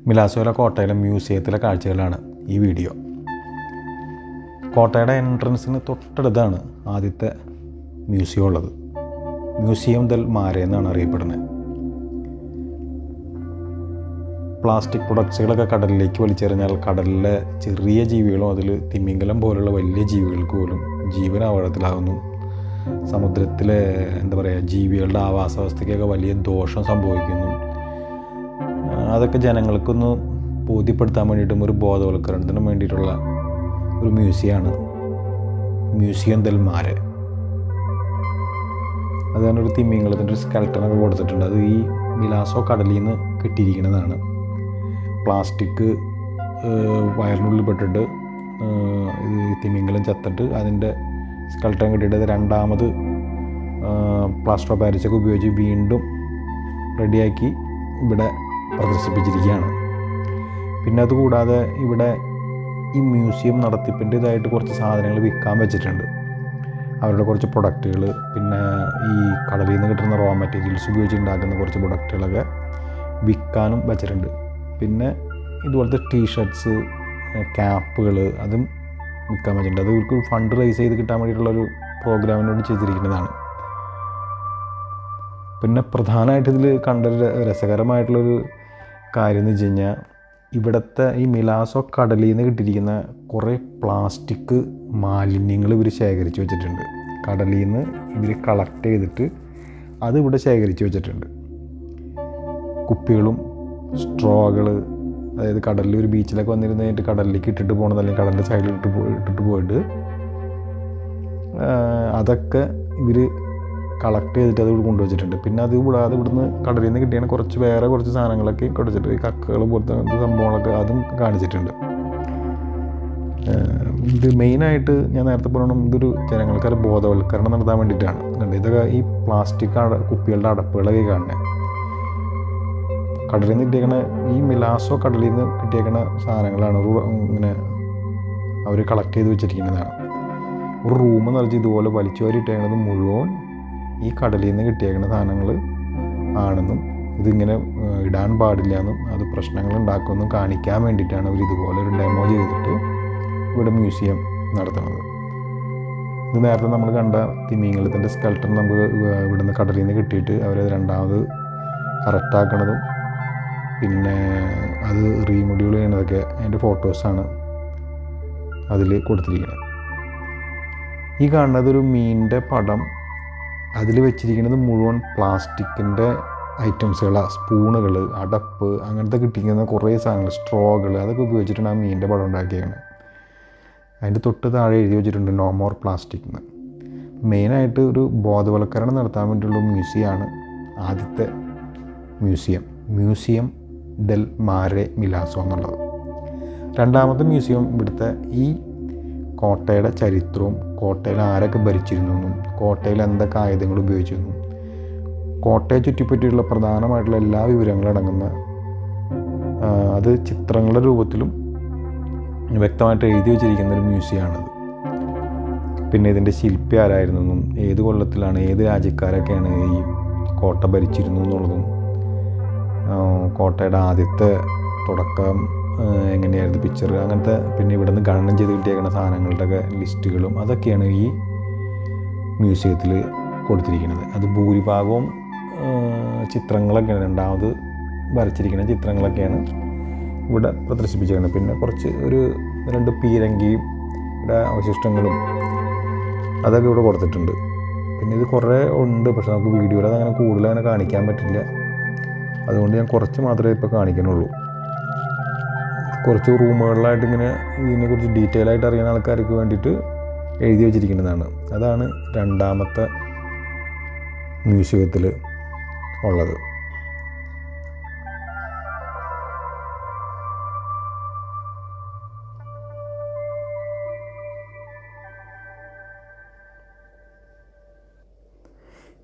മിലാസോയിലെ കോട്ടയിലെ മ്യൂസിയത്തിലെ കാഴ്ചകളാണ് ഈ വീഡിയോ. കോട്ടയുടെ എൻട്രൻസിന് തൊട്ടടുത്താണ് ആദ്യത്തെ മ്യൂസിയം ഉള്ളത്. മ്യൂസിയം ദൽ മാരെ എന്നാണ് അറിയപ്പെടുന്നത്. പ്ലാസ്റ്റിക് പ്രൊഡക്ട്സുകളൊക്കെ കടലിലേക്ക് വലിച്ചെറിഞ്ഞാൽ കടലിലെ ചെറിയ ജീവികളും അതിൽ തിമിംഗലം പോലുള്ള വലിയ ജീവികൾക്ക് പോലും ജീവൻ അപകടത്തിലാകുന്നു. സമുദ്രത്തിലെ ജീവികളുടെ ആവാസവ്യവസ്ഥയ്ക്കൊക്കെ വലിയ ദോഷം സംഭവിക്കുന്നു. അതൊക്കെ ജനങ്ങൾക്കൊന്ന് ബോധ്യപ്പെടുത്താൻ വേണ്ടിയിട്ടും ഒരു ബോധവൽക്കരണത്തിനും വേണ്ടിയിട്ടുള്ള ഒരു മ്യൂസിയമാണ് മ്യൂസിയം ദൽ മാരെ. അതാണ് ഒരു തിമിംഗലത്തിൻ്റെ ഒരു സ്കെൽട്ടനൊക്കെ കൊടുത്തിട്ടുണ്ട്. അത് ഈ മിലാസോ കടലിൽ നിന്ന് കിട്ടിയിരിക്കുന്നതാണ്. പ്ലാസ്റ്റിക് വയറിനുള്ളിൽ പെട്ടിട്ട് തിമിംഗലം ചത്തിട്ട് അതിൻ്റെ സ്കെൽട്ടൻ കിട്ടിയിട്ട് അത് രണ്ടാമത് പ്ലാസ്റ്റർ ഓഫ് പാരീസൊക്കെ ഉപയോഗിച്ച് വീണ്ടും റെഡിയാക്കി ഇവിടെ പ്രദർശിപ്പിച്ചിരിക്കുകയാണ്. പിന്നെ അതുകൂടാതെ ഇവിടെ ഈ മ്യൂസിയം നടത്തിപ്പിൻ്റേതായിട്ട് കുറച്ച് സാധനങ്ങൾ വിൽക്കാൻ വെച്ചിട്ടുണ്ട്. അവരുടെ കുറച്ച് പ്രൊഡക്റ്റുകൾ, പിന്നെ ഈ കടലിൽ നിന്ന് കിട്ടുന്ന റോ മെറ്റീരിയൽസ് ഉപയോഗിച്ചുണ്ടാക്കുന്ന കുറച്ച് പ്രൊഡക്റ്റുകളൊക്കെ വിൽക്കാനും വെച്ചിട്ടുണ്ട്. പിന്നെ ഇതുപോലത്തെ ടീഷർട്ട്സ്, ക്യാപ്പുകൾ അതും വിൽക്കാൻ വെച്ചിട്ടുണ്ട്. അത് ഇവർക്ക് ഫണ്ട് റൈസ് ചെയ്ത് കിട്ടാൻ വേണ്ടിയിട്ടുള്ളൊരു പ്രോഗ്രാമിനോട് ചെയ്തിരിക്കുന്നതാണ്. പിന്നെ പ്രധാനമായിട്ട് ഇതിൽ കണ്ടൊരു രസകരമായിട്ടുള്ളൊരു കാര്യം എന്ന് വെച്ച് കഴിഞ്ഞാൽ ഇവിടുത്തെ ഈ മിലാസോ കടലിൽ നിന്ന് കിട്ടിയിരിക്കുന്ന കുറേ പ്ലാസ്റ്റിക് മാലിന്യങ്ങൾ ഇവർ ശേഖരിച്ച് വെച്ചിട്ടുണ്ട്. കടലിൽ നിന്ന് ഇവർ കളക്ട് ചെയ്തിട്ട് അത് ഇവിടെ ശേഖരിച്ച് വെച്ചിട്ടുണ്ട്. കുപ്പികളും സ്ട്രോകൾ, അതായത് കടലിൽ ഒരു ബീച്ചിലൊക്കെ വന്നിരുന്ന് കഴിഞ്ഞിട്ട് കടലിലേക്ക് ഇട്ടിട്ട് പോകണത്, അല്ലെങ്കിൽ കടലിൻ്റെ സൈഡിൽ ഇട്ടിട്ട് പോയിട്ട് അതൊക്കെ ഇവർ കളക്ട് ചെയ്തിട്ട് അത് ഇവിടെ കൊണ്ടുവച്ചിട്ടുണ്ട്. പിന്നെ അത് കൂടാതെ ഇവിടുന്ന് കടലിൽ നിന്ന് കിട്ടിയാണ് കുറച്ച് സാധനങ്ങളൊക്കെ കൊടുത്തിട്ട് ഈ കക്കകൾ പോലത്തെ സംഭവങ്ങളൊക്കെ അതും കാണിച്ചിട്ടുണ്ട്. ഇത് മെയിനായിട്ട് ഞാൻ നേരത്തെ പറയണം, ഇതൊരു ജനങ്ങൾക്കൊരു ബോധവൽക്കരണം നടത്താൻ വേണ്ടിയിട്ടാണ്. ഇതൊക്കെ ഈ പ്ലാസ്റ്റിക് കുപ്പികളുടെ അടപ്പുകളൊക്കെ കാണുന്നത്. കടലിൽ നിന്ന് കിട്ടിയേക്കണ ഈ മിലാസോ കടലിൽ നിന്ന് കിട്ടിയേക്കണ സാധനങ്ങളാണ് ഇങ്ങനെ അവർ കളക്ട് ചെയ്ത് വെച്ചിരിക്കുന്നതാണ്. ഒരു റൂം നിറച്ച് ഇതുപോലെ വലിച്ചു വാരിയിട്ടേക്കണത് മുഴുവൻ ഈ കടലിൽ നിന്ന് കിട്ടിയേക്കുന്ന സാധനങ്ങൾ ആണെന്നും ഇതിങ്ങനെ ഇടാൻ പാടില്ല എന്നും അത് പ്രശ്നങ്ങൾ ഉണ്ടാക്കുമെന്നും കാണിക്കാൻ വേണ്ടിയിട്ടാണ് അവർ ഇതുപോലെ ഒരു ഡെമോ ചെയ്തിട്ട് ഇവിടെ മ്യൂസിയം നടത്തുന്നത്. ഇത് നേരത്തെ നമ്മൾ കണ്ട തിമിംഗലത്തിൻ്റെ സ്കെൽട്ടൻ നമുക്ക് ഇവിടുന്ന് കടലിൽ നിന്ന് കിട്ടിയിട്ട് അവരത് രണ്ടാമത് കറക്റ്റാക്കണതും പിന്നെ അത് റീമൊഡ്യൂൾ ചെയ്യണതൊക്കെ അതിൻ്റെ ഫോട്ടോസാണ് അതിൽ കൊടുത്തിരിക്കുന്നത്. ഈ കാണുന്നതൊരു മീനിൻ്റെ പടം. അതിൽ വെച്ചിരിക്കുന്നത് മുഴുവൻ പ്ലാസ്റ്റിക്കിൻ്റെ ഐറ്റംസുകളാണ്. സ്പൂണുകൾ, അടപ്പ്, അങ്ങനത്തെ കിട്ടിയിരിക്കുന്ന കുറേ സാധനങ്ങൾ, സ്ട്രോകൾ, അതൊക്കെ ഉപയോഗിച്ചിട്ടാണ് ആ മീനിൻ്റെ പടം ഉണ്ടാക്കിയത്. അതിൻ്റെ തൊട്ട് താഴെ എഴുതി വെച്ചിട്ടുണ്ട് നോ മോർ പ്ലാസ്റ്റിക് എന്ന്. മെയിനായിട്ട് ഒരു ബോധവൽക്കരണം നടത്താൻ വേണ്ടിയുള്ള മ്യൂസിയമാണ് ആദ്യത്തെ മ്യൂസിയം ദൽ മാരെ മിലാസോ എന്നുള്ളത്. രണ്ടാമത്തെ മ്യൂസിയം ഇവിടുത്തെ ഈ കോട്ടയുടെ ചരിത്രവും കോട്ടയിൽ ആരൊക്കെ ഭരിച്ചിരുന്നു എന്നും കോട്ടയിൽ എന്തൊക്കെ ആയുധങ്ങൾ ഉപയോഗിച്ചിരുന്നു, കോട്ടയെ ചുറ്റിപ്പറ്റിയുള്ള പ്രധാനമായിട്ടുള്ള എല്ലാ വിവരങ്ങളും അടങ്ങുന്ന അത് ചിത്രങ്ങളുടെ രൂപത്തിലും വ്യക്തമായിട്ട് എഴുതി വെച്ചിരിക്കുന്ന ഒരു മ്യൂസിയമാണിത്. പിന്നെ ഇതിൻ്റെ ശില്പി ആരായിരുന്നെന്നും ഏത് കൊല്ലത്തിലാണ് ഏത് രാജ്യക്കാരൊക്കെയാണ് ഈ കോട്ട ഭരിച്ചിരുന്നു എന്നുള്ളതും കോട്ടയുടെ ആദ്യത്തെ തുടക്കം എങ്ങനെയായിരുന്നു പിക്ചർ, അങ്ങനത്തെ പിന്നെ ഇവിടെ നിന്ന് ഖനനം ചെയ്ത് കിട്ടിയേക്കുന്ന സാധനങ്ങളുടെയൊക്കെ ലിസ്റ്റുകളും അതൊക്കെയാണ് ഈ മ്യൂസിയത്തിൽ കൊടുത്തിരിക്കുന്നത്. അത് ഭൂരിഭാഗവും ചിത്രങ്ങളൊക്കെയാണ്, രണ്ടാമത് വരച്ചിരിക്കുന്ന ചിത്രങ്ങളൊക്കെയാണ് ഇവിടെ പ്രദർശിപ്പിച്ചിരിക്കുന്നത്. പിന്നെ കുറച്ച് ഒരു 2 പീരങ്കിയും ഇവിടെ അവശിഷ്ടങ്ങളും അതൊക്കെ ഇവിടെ കൊടുത്തിട്ടുണ്ട്. പിന്നെ ഇത് കുറേ ഉണ്ട്, പക്ഷെ നമുക്ക് വീഡിയോയിൽ അതങ്ങനെ കൂടുതലങ്ങനെ കാണിക്കാൻ പറ്റില്ല. അതുകൊണ്ട് ഞാൻ കുറച്ച് മാത്രമേ ഇപ്പോൾ കാണിക്കുന്നുള്ളൂ. കുറച്ച് റൂമുകളിലായിട്ട് ഇങ്ങനെ ഇതിനെക്കുറിച്ച് ഡീറ്റെയിൽ ആയിട്ട് അറിയുന്ന ആൾക്കാർക്ക് വേണ്ടിയിട്ട് എഴുതി വെച്ചിരിക്കുന്നതാണ്. അതാണ് രണ്ടാമത്തെ മ്യൂസിയത്തിൽ ഉള്ളത്.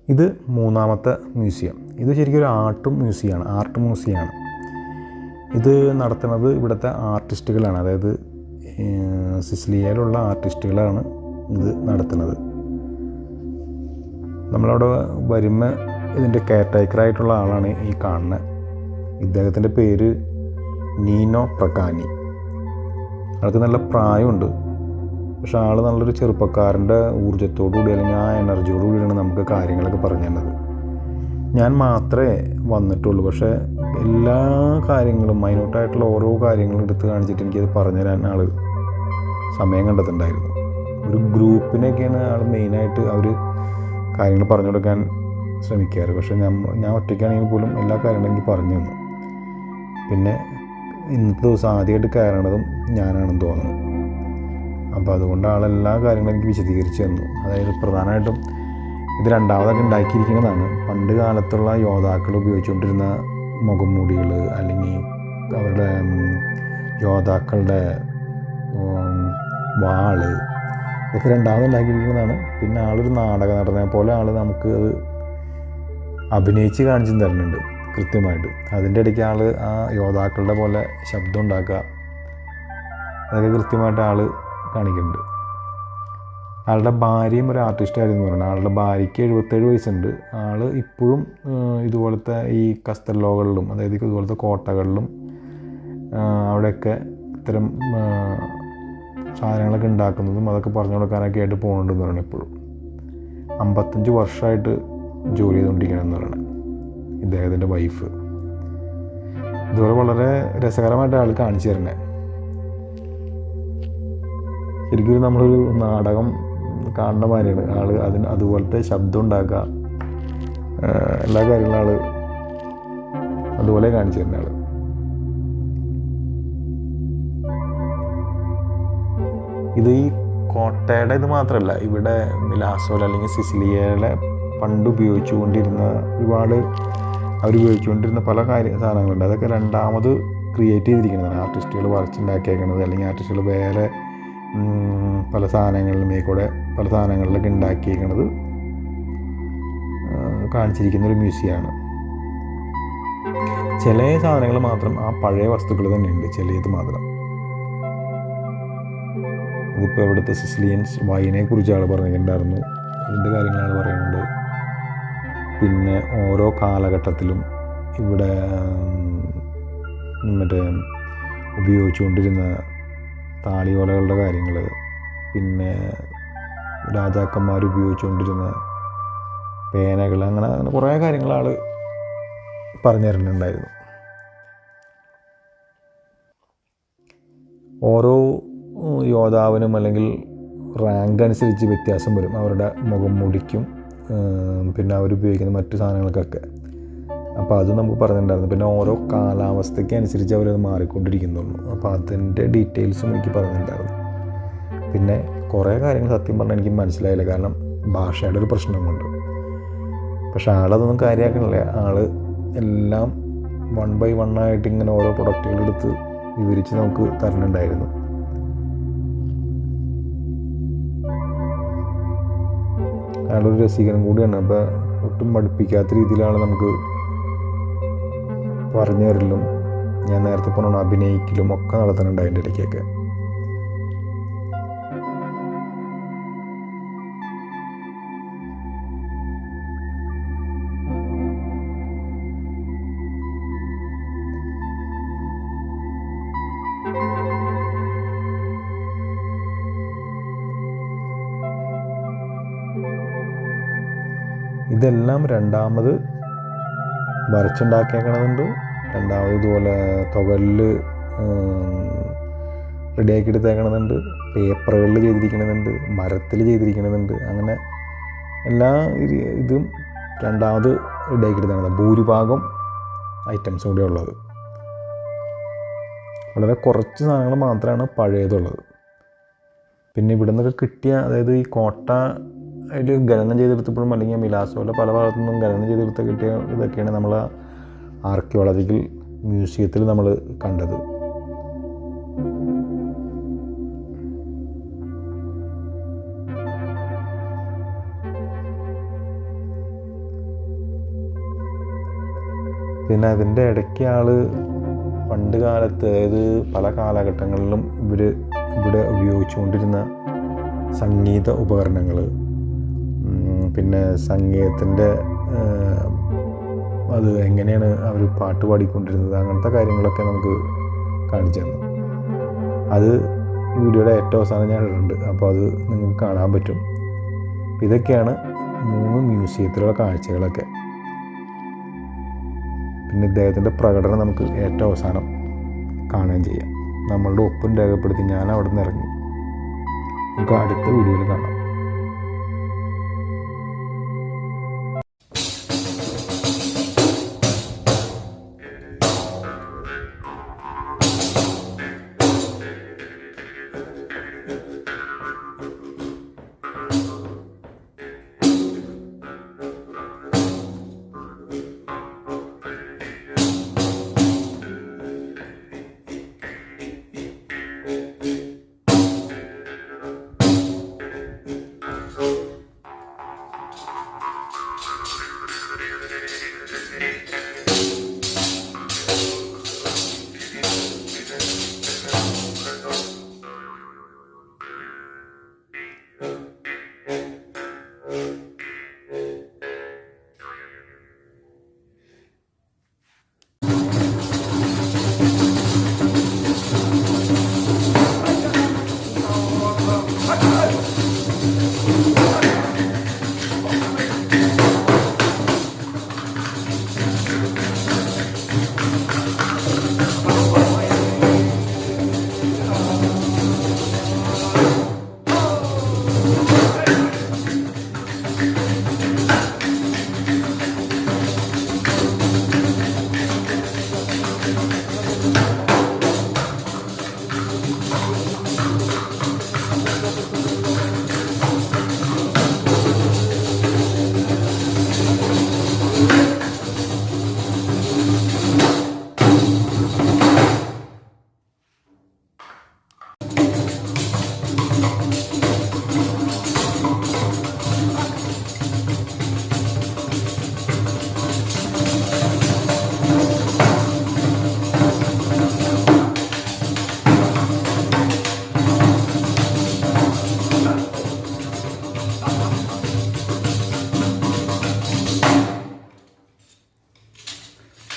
ഇത് മൂന്നാമത്തെ മ്യൂസിയം. ഇത് ശരിക്കും ഒരു ആർട്ട് മ്യൂസിയമാണ്. ഇത് നടത്തുന്നത് ഇവിടുത്തെ ആർട്ടിസ്റ്റുകളാണ്, അതായത് സിസിലിയയിലുള്ള ആർട്ടിസ്റ്റുകളാണ് ഇത് നടത്തുന്നത്. നമ്മളവിടെ വരുമ്പോൾ ഇതിൻ്റെ കെയർ ടേക്കറായിട്ടുള്ള ആളാണ് ഈ കാണുന്നത്. ഇദ്ദേഹത്തിൻ്റെ പേര് നീനോ പ്രകാനി. ആൾക്ക് നല്ല പ്രായമുണ്ട്, പക്ഷെ ആൾ നല്ലൊരു ചെറുപ്പക്കാരൻ്റെ ഊർജ്ജത്തോടു കൂടി അല്ലെങ്കിൽ ആ എനർജിയോടു കൂടിയാണ് നമുക്ക് കാര്യങ്ങളൊക്കെ പറഞ്ഞു തന്നത്. ഞാൻ മാത്രമേ വന്നിട്ടുള്ളൂ, പക്ഷേ എല്ലാ കാര്യങ്ങളും മൈന്യൂട്ടായിട്ടുള്ള ഓരോ കാര്യങ്ങളും എടുത്ത് കാണിച്ചിട്ട് എനിക്കത് പറഞ്ഞു തരാൻ ആൾ സമയം കണ്ടെത്തുന്നുണ്ടായിരുന്നു. ഒരു ഗ്രൂപ്പിനൊക്കെയാണ് ആൾ മെയിനായിട്ട് അവർ കാര്യങ്ങൾ പറഞ്ഞു കൊടുക്കാൻ ശ്രമിക്കാറ്. പക്ഷേ ഞാൻ ഒറ്റയ്ക്കാണെങ്കിൽ പോലും എല്ലാ കാര്യങ്ങളും എനിക്ക് പറഞ്ഞു തന്നു. പിന്നെ ഇന്നത്തെ ദിവസം ആദ്യമായിട്ട് കയറണതും ഞാനാണെന്ന് തോന്നുന്നു. അപ്പോൾ അതുകൊണ്ട് ആളെല്ലാ കാര്യങ്ങളും എനിക്ക് വിശദീകരിച്ച് തന്നു. അതായത് പ്രധാനമായിട്ടും ഇത് രണ്ടാമതൊക്കെ ഉണ്ടാക്കിയിരിക്കുന്നതാണ്. പണ്ട് കാലത്തുള്ള യോദ്ധാക്കൾ ഉപയോഗിച്ചുകൊണ്ടിരുന്ന മുഖംമൂടികൾ അല്ലെങ്കിൽ അവരുടെ യോദ്ധാക്കളുടെ വാള്, ഇതൊക്കെ രണ്ടാമത് ഉണ്ടാക്കിയിരിക്കുന്നതാണ്. പിന്നെ ആളൊരു നാടക നടനെ പോലെ ആൾ നമുക്ക് അത് അഭിനയിച്ച് കാണിച്ചു തരുന്നുണ്ട് കൃത്യമായിട്ട്. അതിൻ്റെ ഇടയ്ക്ക് ആൾ ആ യോദ്ധാക്കളുടെ പോലെ ശബ്ദം ഉണ്ടാക്കുക, അതൊക്കെ കൃത്യമായിട്ട് ആൾ കാണിക്കുന്നുണ്ട്. ആളുടെ ഭാര്യയും ഒരു ആർട്ടിസ്റ്റായിരുന്നു പറയുന്നത്. ആളുടെ ഭാര്യയ്ക്ക് 77 വയസ്സുണ്ട്. ആൾ ഇപ്പോഴും ഇതുപോലത്തെ ഈ കസ്തല്ലോകളിലും, അതായത് ഇതുപോലത്തെ കോട്ടകളിലും അവിടെയൊക്കെ ഇത്തരം സാധനങ്ങളൊക്കെ ഉണ്ടാക്കുന്നതും അതൊക്കെ പറഞ്ഞു കൊടുക്കാനൊക്കെ ആയിട്ട് പോകുന്നുണ്ടെന്ന് പറയണം. ഇപ്പോഴും 55 വർഷമായിട്ട് ജോലി ചെയ്തുകൊണ്ടിരിക്കണമെന്ന് പറയണം ഇദ്ദേഹത്തിൻ്റെ വൈഫ്. ഇതുപോലെ വളരെ രസകരമായിട്ട് ആൾ കാണിച്ചു തരണേ. ശരിക്കും നമ്മളൊരു നാടകം കാണുന്ന മാതിരിയാണ് ആൾ അതുപോലത്തെ ശബ്ദം ഉണ്ടാക്കുക, എല്ലാ കാര്യങ്ങളും ആൾ അതുപോലെ കാണിച്ചു തരുന്ന ആൾ. ഇത് ഈ കോട്ടയുടെ ഇത് മാത്രമല്ല, ഇവിടെ മിലാസോല അല്ലെങ്കിൽ സിസിലിയയിലെ പണ്ട് ഉപയോഗിച്ചുകൊണ്ടിരുന്ന ഒരുപാട് അവരുപയോഗിച്ചുകൊണ്ടിരുന്ന പല സാധനങ്ങളുണ്ട്. അതൊക്കെ രണ്ടാമത് ക്രിയേറ്റ് ചെയ്തിരിക്കുന്നതാണ്. ആർട്ടിസ്റ്റുകൾ വരച്ചുണ്ടാക്കിയേക്കുന്നത് അല്ലെങ്കിൽ ആർട്ടിസ്റ്റുകൾ വേറെ പല സാധനങ്ങളിലേക്കൂടെ പല സാധനങ്ങളിലൊക്കെ ഉണ്ടാക്കിയേക്കുന്നത് കാണിച്ചിരിക്കുന്നൊരു മ്യൂസിയമാണ്. ചില സാധനങ്ങൾ മാത്രം ആ പഴയ വസ്തുക്കൾ തന്നെയുണ്ട്, ചിലത് മാത്രം. ഇതിപ്പോൾ ഇവിടുത്തെ സിസിലിയൻസ് വൈനെ കുറിച്ച് ആൾ പറഞ്ഞിട്ടുണ്ടായിരുന്നു, അതിൻ്റെ കാര്യങ്ങളാണ് പറയുന്നുണ്ട്. പിന്നെ ഓരോ കാലഘട്ടത്തിലും ഇവിടെ മറ്റേ ഉപയോഗിച്ചുകൊണ്ടിരുന്ന താളിയോലകളുടെ കാര്യങ്ങൾ, പിന്നെ രാജാക്കന്മാർ ഉപയോഗിച്ചുകൊണ്ടിരുന്ന പേനകൾ, അങ്ങനെ കുറേ കാര്യങ്ങൾ ആൾ പറഞ്ഞു തരുന്നുണ്ടായിരുന്നു. ഓരോ യോദ്ധാവിനും അല്ലെങ്കിൽ റാങ്ക് അനുസരിച്ച് വ്യത്യാസം വരും അവരുടെ മുഖം മുടിക്കും പിന്നെ അവരുപയോഗിക്കുന്ന മറ്റു സാധനങ്ങൾക്കൊക്കെ. അപ്പോൾ അത് നമുക്ക് പറഞ്ഞിട്ടുണ്ടായിരുന്നു. പിന്നെ ഓരോ കാലാവസ്ഥയ്ക്ക് അനുസരിച്ച് അവരത് മാറിക്കൊണ്ടിരിക്കുന്നുള്ളൂ. അപ്പോൾ അതിൻ്റെ ഡീറ്റെയിൽസും എനിക്ക് പറഞ്ഞിട്ടുണ്ടായിരുന്നു. പിന്നെ കുറേ കാര്യങ്ങൾ സത്യം പറഞ്ഞാൽ എനിക്ക് മനസ്സിലായില്ല, കാരണം ഭാഷയുടെ ഒരു പ്രശ്നം കൊണ്ട്. പക്ഷെ ആളതൊന്നും കാര്യമാക്കണില്ല. ആൾ എല്ലാം 1 by 1 ആയിട്ട് ഇങ്ങനെ ഓരോ പ്രൊഡക്റ്റുകളെടുത്ത് വിവരിച്ച് നമുക്ക് തരുന്നുണ്ടായിരുന്നു. അയാളൊരു രസികനും കൂടിയാണ്. അപ്പോൾ ഒട്ടും പഠിപ്പിക്കാത്ത രീതിയിലാണ് നമുക്ക് പറഞ്ഞു തരലും ഞാൻ നേരത്തെ പറഞ്ഞ അഭിനയിക്കലും ഒക്കെ നടത്തുന്നുണ്ട് അതിൻ്റെ ഇടയ്ക്കൊക്കെ. ഇതെല്ലാം രണ്ടാമത് വരച്ചുണ്ടാക്കിയേക്കണതുണ്ട്. രണ്ടാമത് ഇതുപോലെ തുകലിൽ റെഡിയാക്കി എടുത്തേക്കണതുണ്ട്, പേപ്പറുകളിൽ ചെയ്തിരിക്കണതുണ്ട്, മരത്തിൽ ചെയ്തിരിക്കണതുണ്ട്. അങ്ങനെ എല്ലാ ഇതും രണ്ടാമത് റെഡിയാക്കി എടുത്തേക്കണത്. ഭൂരിഭാഗം ഐറ്റംസും കൂടെ ഉള്ളത്. വളരെ കുറച്ച് സാധനങ്ങൾ മാത്രമാണ് പഴയതുള്ളത്. പിന്നെ ഇവിടെ നിന്നൊക്കെ കിട്ടിയ, അതായത് ഈ കോട്ട അതിൽ ഖനനം ചെയ്തെടുത്തപ്പോഴും അല്ലെങ്കിൽ മിലാസോല പല ഭാഗത്തു നിന്നും ഖനനം ചെയ്തെടുത്ത് കിട്ടിയ ഇതൊക്കെയാണ് നമ്മൾ ആർക്കിയോളജിക്കൽ മ്യൂസിയത്തിൽ നമ്മൾ കണ്ടത്. പിന്നെ അതിൻ്റെ ഇടയ്ക്ക് പണ്ട് കാലത്ത്, അതായത് പല കാലഘട്ടങ്ങളിലും ഇവിടെ ഉപയോഗിച്ചുകൊണ്ടിരുന്ന സംഗീത ഉപകരണങ്ങൾ, പിന്നെ സംഗീതത്തിൻ്റെ അത് എങ്ങനെയാണ് അവർ പാട്ട് പാടിക്കൊണ്ടിരുന്നത്, അങ്ങനത്തെ കാര്യങ്ങളൊക്കെ നമുക്ക് കാണിച്ചു തന്നു. അത് ഈ വീഡിയോയുടെ ഏറ്റവും അവസാനം ഞാൻ ഇടുന്നുണ്ട്, അപ്പോൾ അത് നിങ്ങൾക്ക് കാണാൻ പറ്റും. ഇതൊക്കെയാണ് 3 മ്യൂസിയത്തിലുള്ള കാഴ്ചകളൊക്കെ. പിന്നെ ഇദ്ദേഹത്തിൻ്റെ പ്രകടനം നമുക്ക് ഏറ്റവും അവസാനം കാണുകയും ചെയ്യാം. നമ്മളുടെ ഒപ്പം രേഖപ്പെടുത്തി ഞാൻ അവിടെ നിന്ന് ഇറങ്ങി. നമുക്ക് അടുത്ത വീഡിയോയിൽ കാണാം.